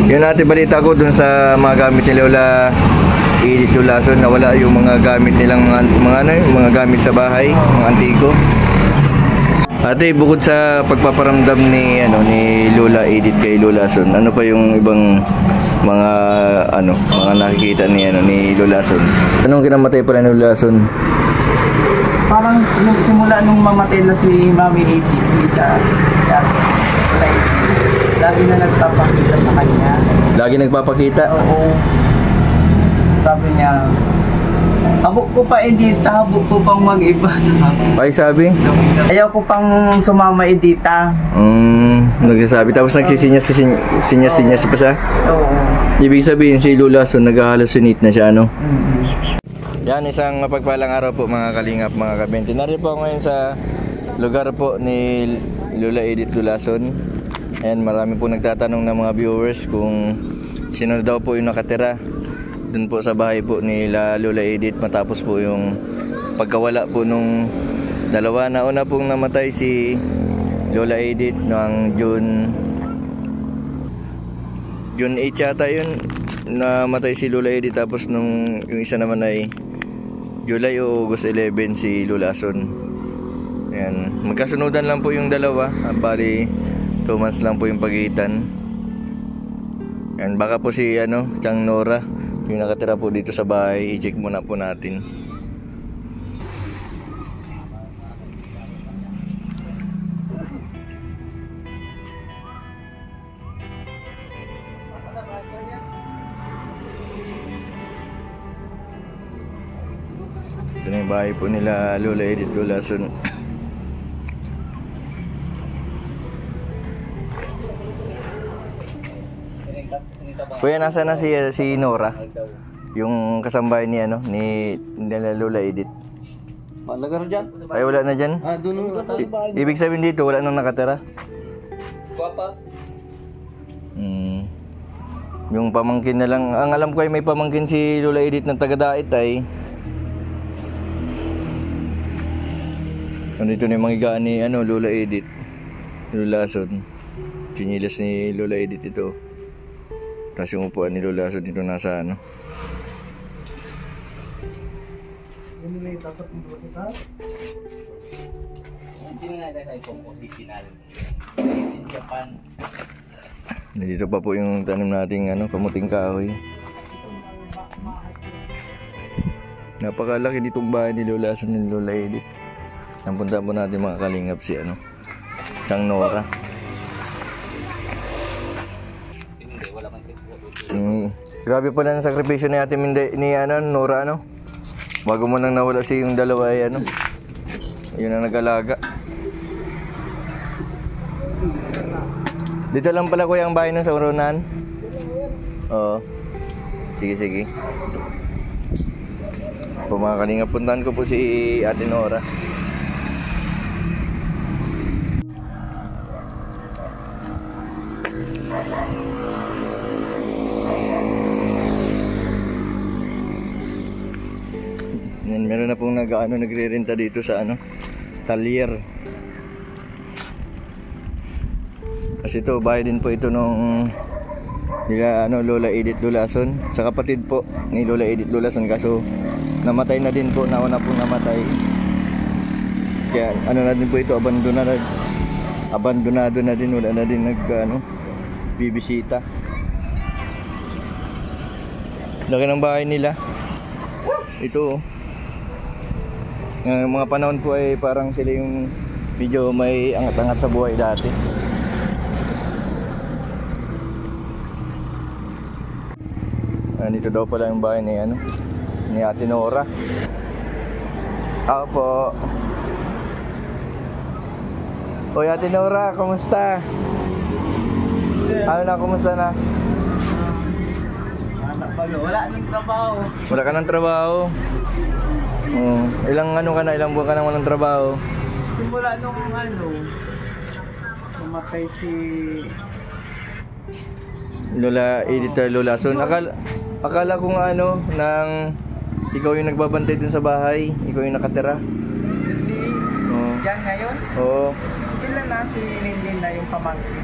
Yun natin balita ko dun sa mga gamit ni Lola Edith Tulason, nawala yung mga gamit nilang mga gamit sa bahay, mga antiko. Ate, bukod sa pagpaparamdam ni Lola Edith kay Lolason, ano pa yung ibang mga mga nakikita ni Lolason? Anong kinamatay pala ni Lolason? Parang simula nung mamatay na si Mami Edith, si lagi na nagpapakita sa kanya. Lagi nagpapakita? Oo. Sabi niya, habok ko pa Edita, habok ko pang mag-iba sa akin. Ay, sabi? Ayaw ko pang sumama Edita. Nagsasabi. Tapos nagsisinyas pa siya? Oo. Ibig sabihin si Lolason nag-hallucinate na siya, ano? Yan, isang mapagpalang araw po mga kalingap, mga kabente. Narito po ako ngayon sa lugar po ni Lola Edith Tulason. And marami po nagtatanong ng mga viewers kung sino daw po yung nakatira dun po sa bahay po ni Lola Edith matapos po yung pagkawala po nung dalawa. Nauna pong namatay si Lola Edith noong June 8 yata yun, namatay si Lola Edith. Tapos nung yung isa naman ay July o August 11 si Lolason. Ayan, magkasunudan lang po yung dalawa. Bali 2 months lang po yung pagitan. Ayan, baka po si Chang Nora yung nakatira po dito sa bahay. I-check muna po natin. Ito na yung bahay po nila Lola Edith Tulason. Kuya, nasa na si Nora? Yung kasambahay ni Lola Edith. Malaga na dyan? Ay, wala na dyan? Doon Ibig sabihin dito, wala nang nakatira? Guwapa. Yung pamangkin na lang. Ang alam ko ay may pamangkin si Lola Edith ng taga-Dait ay. Nandito na yung mga higaan ni Lola Edith. Lolason. Chinilas ni Lola Edith ito. Tapos yung upuan ni Lolason dito nasa Ano na yung dapat ng dito? Hindi na natin sa iPhone original. In Japan. Dito pa po yung tanim nating kamuting kahoy. Napakalaki ditong bahay ni Lolason ni Lola Edith. Napunta po natin mga kalingap si Chang Nora. Grabe pala ang sakripisyo ni Ate Minday, ni Nora, bago mo nang nawala si yung dalawa ay yun ang nag-alaga. Dito lang pala kuya ang bahay ng sa Urunan. Oo. Sige. Po mga kalingap, puntahan ko po si Ate Nora. Meron na pong nagre-renta dito sa Talyer. Kasi ito bahay din po ito nung nila Lola Edith Tulason, sa kapatid po ni Lola Edith Tulason, kaso namatay na din po, nauna pong namatay. Kaya na din po ito, abandonado na din, wala na din bibisita. Laki ng bahay nila. Ito mga panahon po ay parang sila yung medyo may angat-angat sa buhay dati. Dito daw pala yung bahay ni Ate Nora. Ako po. Hoy Ate Nora, kumusta? Kumusta na? Wala nang trabaho. Wala ka ng trabaho? Ilang ilang buwan ka nang walang trabaho? Simula nung namatay si Lola Edith Tulason. Akala ko nga nang ikaw yung nagbabantay dun sa bahay, ikaw yung nakatira. Hindi. Diyan ngayon? Oo. Sila na, si Linlin na yung pamangkin.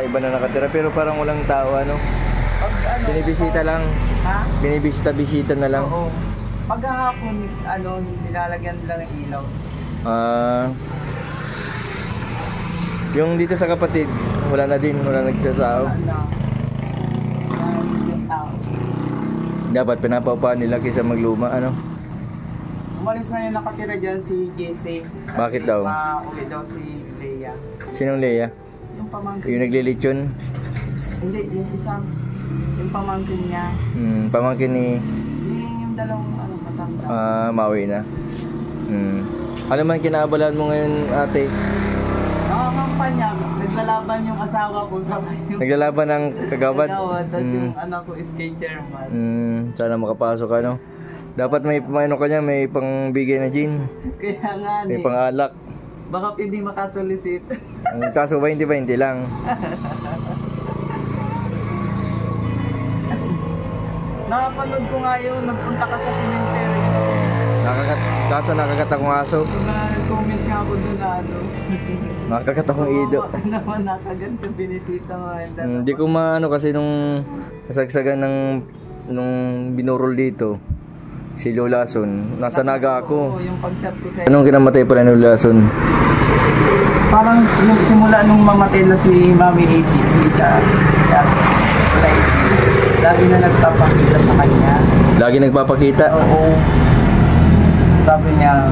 Iba na nakatira pero parang walang tao Pag ano, Binibisita lang. ha? Binibisita-bisita na lang. Oo. Paghahapon, nilalagyan nila ng ilaw. Ah. Yung dito sa kapatid, wala na din, wala nagtatao. Yung tao. Dapat pinapaupahan nila kaysa magluma, ano? Umalis na yung nakatira dyan si JC. Bakit daw? Uli daw si Leia. Sinong Leia? Yung pamangkin. Yung naglilitsyon? Hindi, yung isang. Yung pamangkin niya. Pamangkin ni Yung dalawang matanda. Maui na. Ano man kinaabalaan mo ngayon, ate? Nakakampanya. Naglalaban yung asawa ko sa yung Naglalaban ng kagawad? Tapos yung anak ko is kay chairman. Sana makapasok ka, no? Dapat may ano kanya, may pangbigay na gin. Kaya nga May pangalak. baka pwede makasolisit. Ang kaso 20-20 lang. Nakapanood ko nga yun, nagpunta ka sa cemetery. Kaso nakakatakong aso. Nag-comment nga ako doon na Nakakatakong ido. naman nakaganto binisita mo. Hindi ko maano kasi nung kasagsagan ng nung binurol dito si Lolason. Nasa Naga ako. Yung pag-chat ko sa Anong kinamatay pala ni Lolason? parang yung simula nung mamatay na si Mami 80, si lagi na nagpapakita sa kanya. Lagi nagpapakita. Oo. Sabi niya,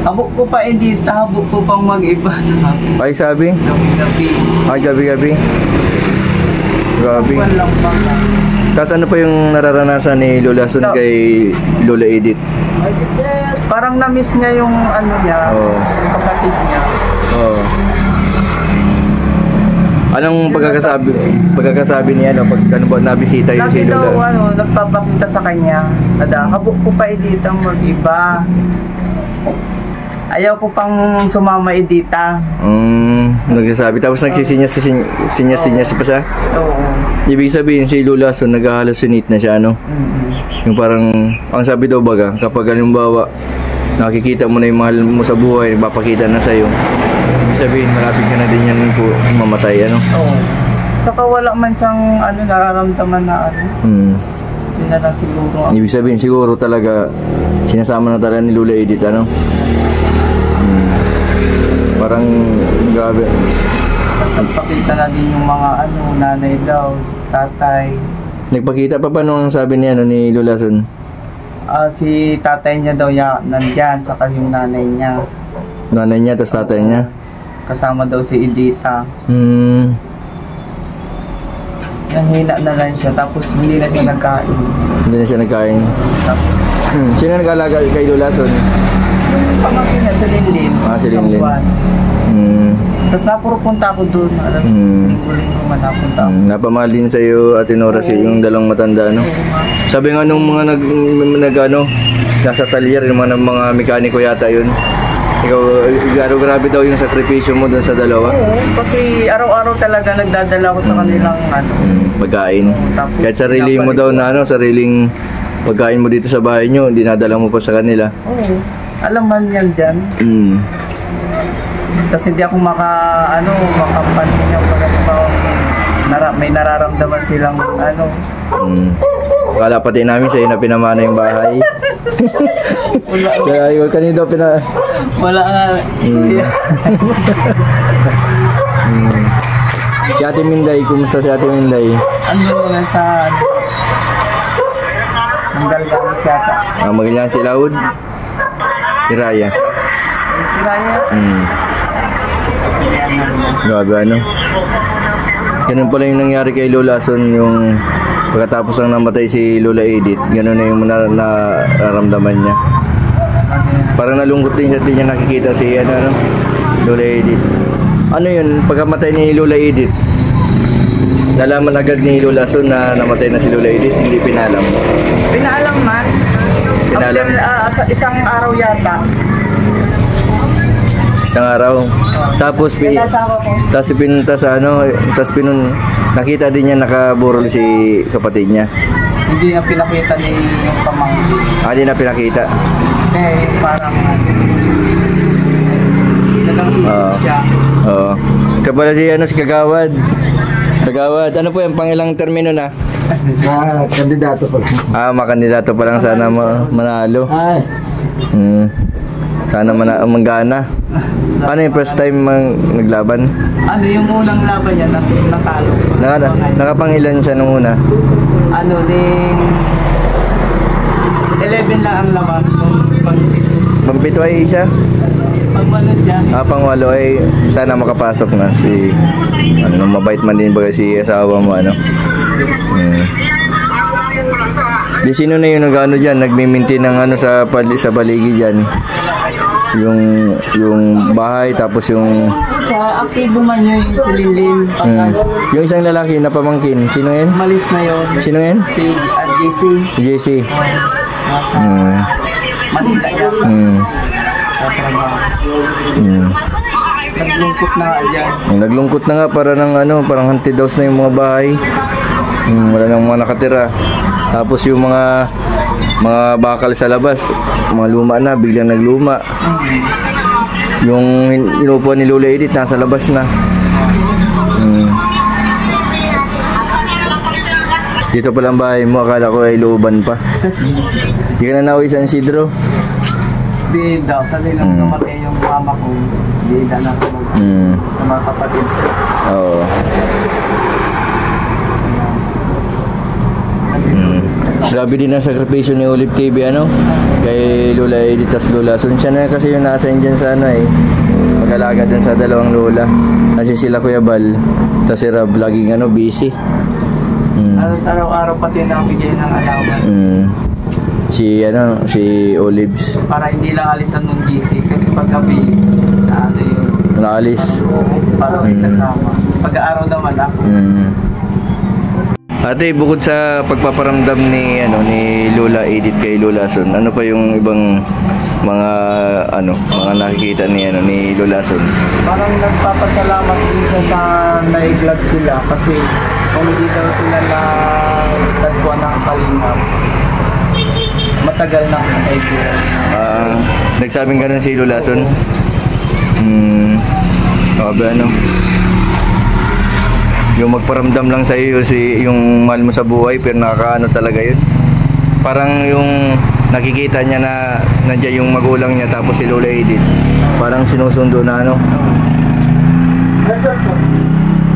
habok ko pa edita, habok ko pang mag-iba sa Ay sabi? gabi-gabi. Ay gabi-gabi. Grabe. Buwan lang pa. Tapos ano pa yung nararanasan ni Lolason kay Lola Edith? Parang na-miss niya yung ano niya, Oo. yung kapatid niya. Oo. Anong pagkakasabi niya pag ano ba nabisita yung si Lagi daw Lola? nagpapakita sa kanya, habok ko pa edita mag-iba. Ayaw ko pang sumama edita. Nagsasabi. Tapos nagsisinyas pa siya. Oo. Ibig sabihin si Lolason nag-hallucinate na siya, ano? Yung parang, ang sabi daw baga, kapag halimbawa nakikita mo na yung mahal mo sa buhay, papakita na sa'yo. Ibig sabihin, malapit ka na din yan po mamatay, ano? Oo. Saka wala man siyang nararamdaman na Hindi na lang siguro. Ibig sabihin, siguro talaga sinasama na talaga ni Lola Edith, ano? Parang grabe. Tapos nagpakita na din yung mga nanay daw, tatay. Nagpakita pa nung sabi niya ni Lolason? Si tatay niya daw nandyan, saka yung nanay niya. Nanay niya, tapos tatay niya? Kasama daw si Edita. Nahina na lang siya, tapos hindi na siya nagkain. Hindi na siya nagkain. Tapos, Sino nag-alaga kay Lolason? yung pamangkin niya, si Linlin. Si isang Linlin. buwan. Tapos napupunta ako doon, alam mo, linggo-linggo man napunta ako. Napamahal din sa iyo Ate Nora yung dalawang matanda, no? Sabi nga nung mga nasa talyer, yung mga mekaniko yata yun. Ikaw, grabe daw yung sakripisyo mo doon sa dalawa. Oo, kasi araw-araw talaga nagdadala ko sa kanilang Pagkain. Tapos, Kahit sarili mo daw na sariling pagkain mo dito sa bahay nyo, dinadala mo pa sa kanila. Oo, alam man yan dyan. Kasi hindi ako makapansin niya pag may nararamdaman silang Kala pati namin sa'yo na pinamana yung bahay. Kaya yung kanina wala nga. Si Ate Minday, kumusta si Ate Minday? Ano nga sa Nanggalgang siyata. Magaling si Laud. Hiraya. Si Raya. Grabe, ano? Ganun pala yung nangyari kay Lolason, yung pagkatapos lang namatay si Lola Edith, ganun na yung nararamdaman niya. Parang nalungkot din siya, niya nakikita si Lola Edith. Ano yun, pagkamatay ni Lola Edith, nalaman agad ni Lolason na namatay na si Lola Edith, hindi pinalam. Pinaalam man. Pinaalam? After, isang araw yata. Isang araw. Tapos nakita din niya nakaburol si kapatid niya. Hindi na pinakita ni yung pamangkin. Hindi na pinakita. Parang nalang isip siya. Oo. Kapala si si Kagawad. Kagawad, ano po yung pangilang termino na? Kandidato pa lang. Makandidato pa lang sana manalo. Ay. Sana manggana. Ano yung first time naglaban? Ano yung unang laban niya, natalo. Nakapangilan siya nung una? Ano, 11 lang ang laban. Pampito ay siya? Pagmano siya. Pangwalo ay sana makapasok na si mabait man din baga si asawa mo Di sino na yung nag-ano diyan, nagmi-maintain ng sa baligi diyan. Yung bahay tapos yung Sa aktibo man yun yung sililim. yung isang lalaki na pamangkin, sino yan? Malis na yun. Sino yan? Si JC. JC. Nasa Manila yan. Sa trabaho. Naglungkot na nga yan. Naglungkot na nga para ng parang haunted house na yung mga bahay. Wala nang mga nakatira. Tapos yung mga bakal sa labas, mga luma na, biglang nagluma. Yung inupuan ni Lola Edith nasa labas na. Dito pa lang bahay mo, akala ko ay looban pa. Hindi ka na nauwi sa Isidro? Di daw, kasi nung namatay yung mama ko, di na sa mga kapatid. Oo. Kasi Grabe din ang sakripisyo ni Olive TV kay Lola Edith tas Lola Son. Siya na kasi yung na-assign dyan sa mag-alaga dun sa dalawang lola. Kasi sila Kuya Bal tas si Rob laging busy. Alos araw-araw pati nakabigay ng alaman. Si Olives Para hindi lang alisan ng GC kasi paggabi yun. naalis. Para may kasama. Pag-aaraw naman ako. Ate, bukod sa pagpaparamdam ni Lola Edith kay Lola Son, ano pa yung ibang mga nakikita ni Lola Son? Parang nagpapasalamat din siya sa naiglag sila kasi kung hindi daw sila na tagpuan ng kalingap, matagal na kay sila. Nagsabing ganun si Lola Son? Yung magparamdam lang sa iyo yung mahal mo sa buhay pero nakakaano talaga yun. Parang yung nakikita niya na nandiyan yung magulang niya tapos si Lola Edith. Parang sinusundo na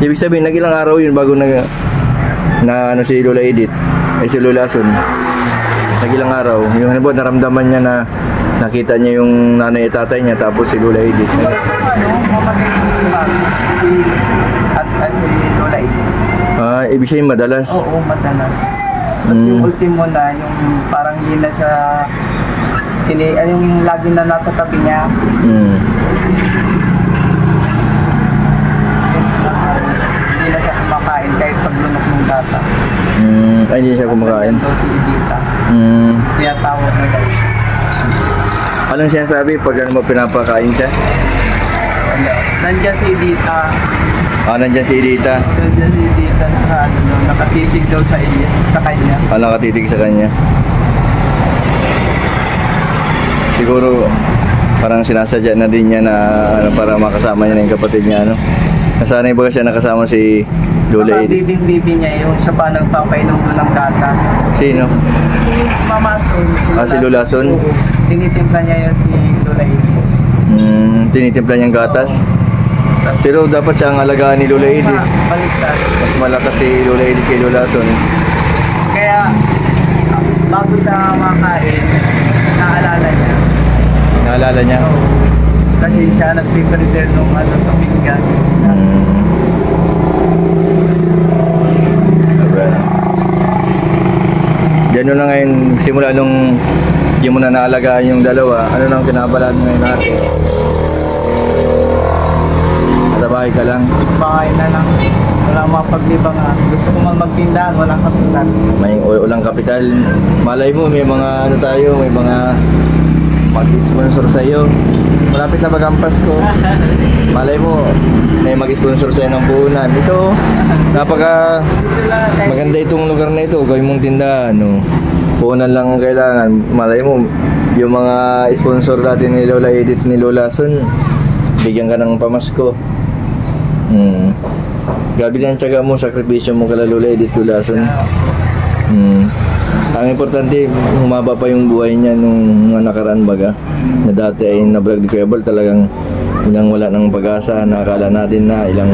Ibig sabihin, nag-ilang araw yun bago na si Lola Edith ay si Lola Son. Nag-ilang araw. Yung naramdaman niya na nakita niya yung nanay at tatay niya tapos si Lola Edith. At si Lola Edith. Ibig sabihin madalas? Oo, madalas. Tapos yung ultimo na, yung parang hindi na siya yung lagi na nasa tabi niya. Hindi na siya kumakain kahit paglunok ng gatas. Hindi siya kumakain? Ito si Edita. Kaya tawag na guys. Anong sinasabi pag pinapakain siya? Nandiyan si Edita. Nandiyan si Edita. Nandiyan si Edita nakatitig daw sa kanya. Nakatitig sa kanya. Siguro parang sinasadya na din niya na para makasama niya na yung kapatid niya. Nasanay ba siya nakasama si Lola Edith? Sa bibi niya yung siya pa nagpapainom doon ng gatas. Sino? Si Mama Son. Si Lola Son? Tinitimpla niya yung si Lola Edith. Tinitimpla niyang gatas? Pero dapat siya ang alagaan ni Lola Edith. Baliktad. Mas malakas si Lola Edith kay Lola Son. Kaya bago siya makain, naalala niya. Naalala niya? Kasi siya nagpe-prepare nung sa pinggan. Gano'n na ngayon, simula nung hindi mo na naalagaan yung dalawa, ano nang kinabalaan ngayon natin? Nasa bahay ka lang? Bahay na lang. Walang mapaglibangan. Gusto ko man magtindahan, walang kapital. Walang kapital. Malay mo, may mga may mga mag-sponsor sa'yo. Malapit na bagang Pasko. Malay mo, may mag-sponsor sa'yo ng puhunan. Ito, napaka maganda itong lugar na ito. Gawin mong tindahan. Puhunan lang ang kailangan. Malay mo, yung mga sponsor natin ni Lola Edith, ni Lola Son, bigyan ka ng pamasko. Grabe din ang tiyaga mo, sakripisyo mo kala Lola Edith Tulason. Ang importante, humaba pa yung buhay niya nung mga nakaraan baga. Na dati ay na-vlog ni Kuya Bal, talagang ilang wala ng pag-asa. Nakakala natin na ilang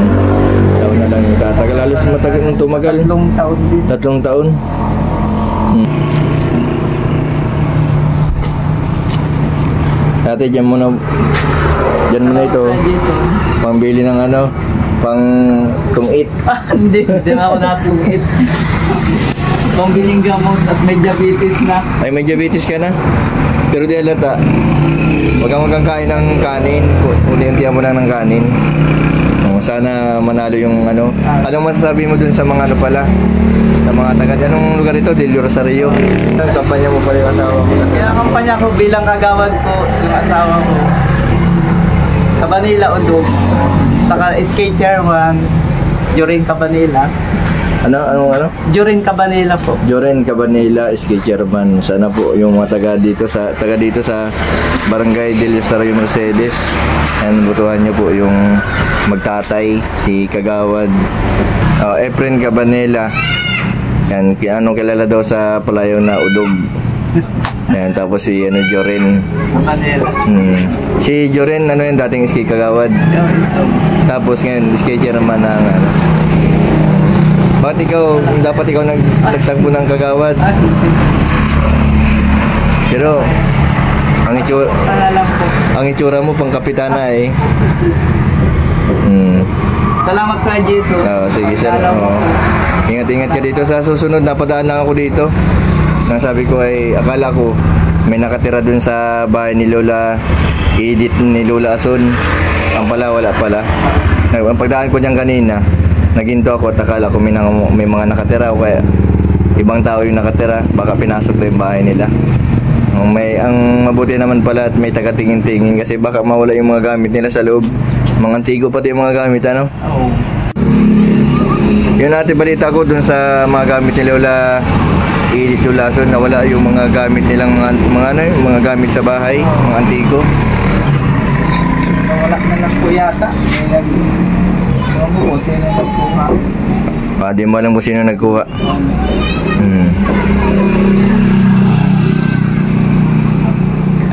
taon na lang yung tatagal. Halos matagal nung tumagal. 3 taon din. 3 taon. Dati dyan mo na ito. Jason. Pambili ng ano, pang tungit. Hindi na ako natungit. Pambiling gamot at may diabetes na. Ay, may diabetes ka na? Pero di halata. Huwag kang magkakain ng kanin. Unti-untihan mo lang ng kanin. Sana manalo yung ano. Anong masasabi mo dun sa mga ano pala? Sa mga taga. Anong lugar ito? Del Rosario. Ang kampanya mo pala yung asawa mo. Kinakampanya ko bilang kagawad ko yung asawa ko. Cabanilla Udog. Saka SK Chairman. Jorin Cabanilla. Ano? Jorin Cabanilla po. Joren Cabanilla, SK Chairman. Sana po yung mga taga dito sa Barangay Del Rosario Mercedes. Yan, butuhan nyo po yung magtatay, si Kagawad Efren Cabanilla. Yan, kilala daw sa palayaw na Udog. Yan, tapos si Joren. Cabanilla. Si Joren, yan, dating SK Kagawad. Tapos ngayon, SK Chairman ng Bakit dapat ikaw nagtagpo ng Kagawad? Pero, ang itsura mo pang kapitana eh. Salamat kay Jesus. Sige sir. Ingat-ingat ka dito sa susunod. Napadaan lang ako dito. Nasabi ko ay akala ko may nakatira dun sa bahay ni Lola Edith ni Lola Ason. Ang pala wala pala. Ang pagdaan ko diyan kanina, naginto ako at akala ko may mga nakatira o kaya ibang tao yung nakatira. Baka pinasok na yung bahay nila. Ang mabuti naman pala at may taga-tingin-tingin kasi baka mawala yung mga gamit nila sa loob. Mga antigo pati yung mga gamit, ano? Oo. Yun natin balita ko dun sa mga gamit ni Lola Edith Tulason na wala yung mga gamit nilang mga gamit sa bahay, mga antigo. Wala na lang po yata. Sino nagkuha? Di mo alam kung sino nagkuha.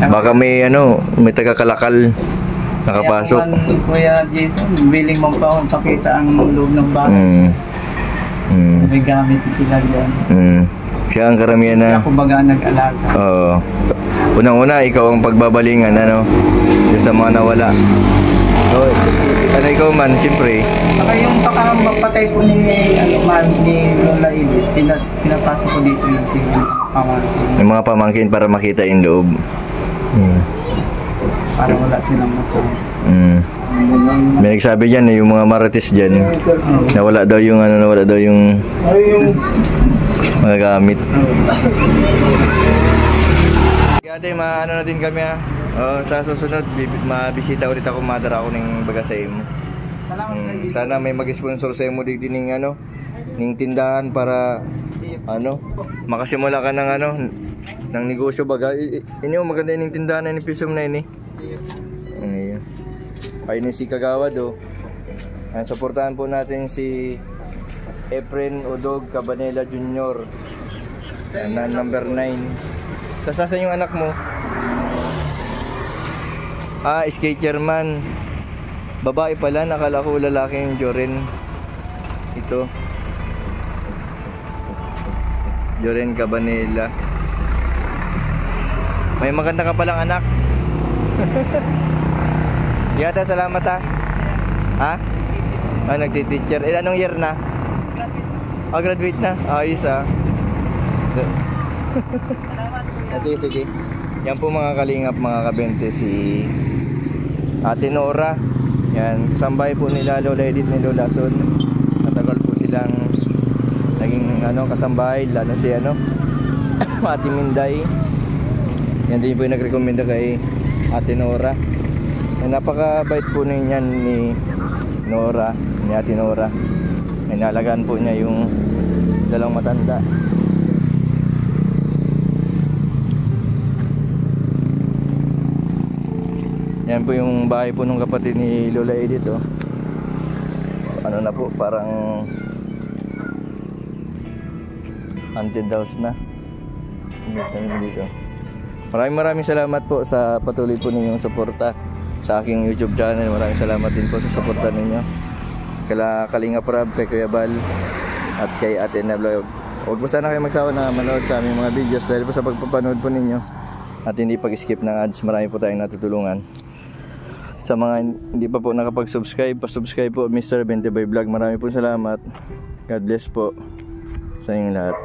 Baka may taga-kalakal nakapasok. Kaya Kuya Jason, willing mong pakita ang loob ng bahay. May gamit sila dyan. Siya ang karamihan na. Ako baga nag-alaga. Oo. Unang-una, ikaw ang pagbabalingan, yung sa mga nawala. So, ikaw man, siyempre. Saka yung mapatay ko ni Lola Edith, pinapasok ko dito yung pamangkin. Yung mga pamangkin para makita yung loob. Para wala silang masama. May nagsabi dyan, yung mga marites dyan, nawala daw yung mga gamit. Ate, na din kami sa susunod, mabisita ulit ako, madara ako ng baga sa imo. Sana may mag-sponsor sa imo dito ng tindahan para makasimula ka ng negosyo baga. Ini maganda yung tindahan na piso na ini. Ayun si Kagawad suportahan po natin si Efren Udog Cabanilla Jr. na number 9. Tapos nasa yung anak mo? SK Chairman. Babae pala, nakala ko lalaki yung Joren. Ito Joren Cabanilla. May maganda ka palang anak. Yata, salamat nagti-teacher. Anong year na? Graduate na? Ayos Sige. Yan po mga kalingap, mga kabente, si Ate Nora. Yan, kasambay po nila Lola Edith ni Lola Ason. Matagal po silang naging kasambay, lalo si Ate Minday. Yan din po yung nagrekomenda kay Ate Nora. Napakabait po niyan ni Ate Nora. Inalagaan po niya yung dalawang matanda. Yan po yung bahay po ng kapatid ni Lola Edith ano na po, parang haunted house na. Dito. Maraming salamat po sa patuloy po ninyong suporta sa aking YouTube channel. Maraming salamat din po sa suporta ninyo. Kala Kalinga Prab, kay Kuya Bal, at kay Ate na Vlog. Huwag po sana kayo magsawa na manood sa aming mga videos dahil po sa pagpapanood po ninyo at hindi pag-skip ng ads, marami po tayong natutulungan. Sa mga hindi pa po nakapag-subscribe, pa-subscribe po Mr. 20 by Vlog. Marami po salamat. God bless po sa inyong lahat.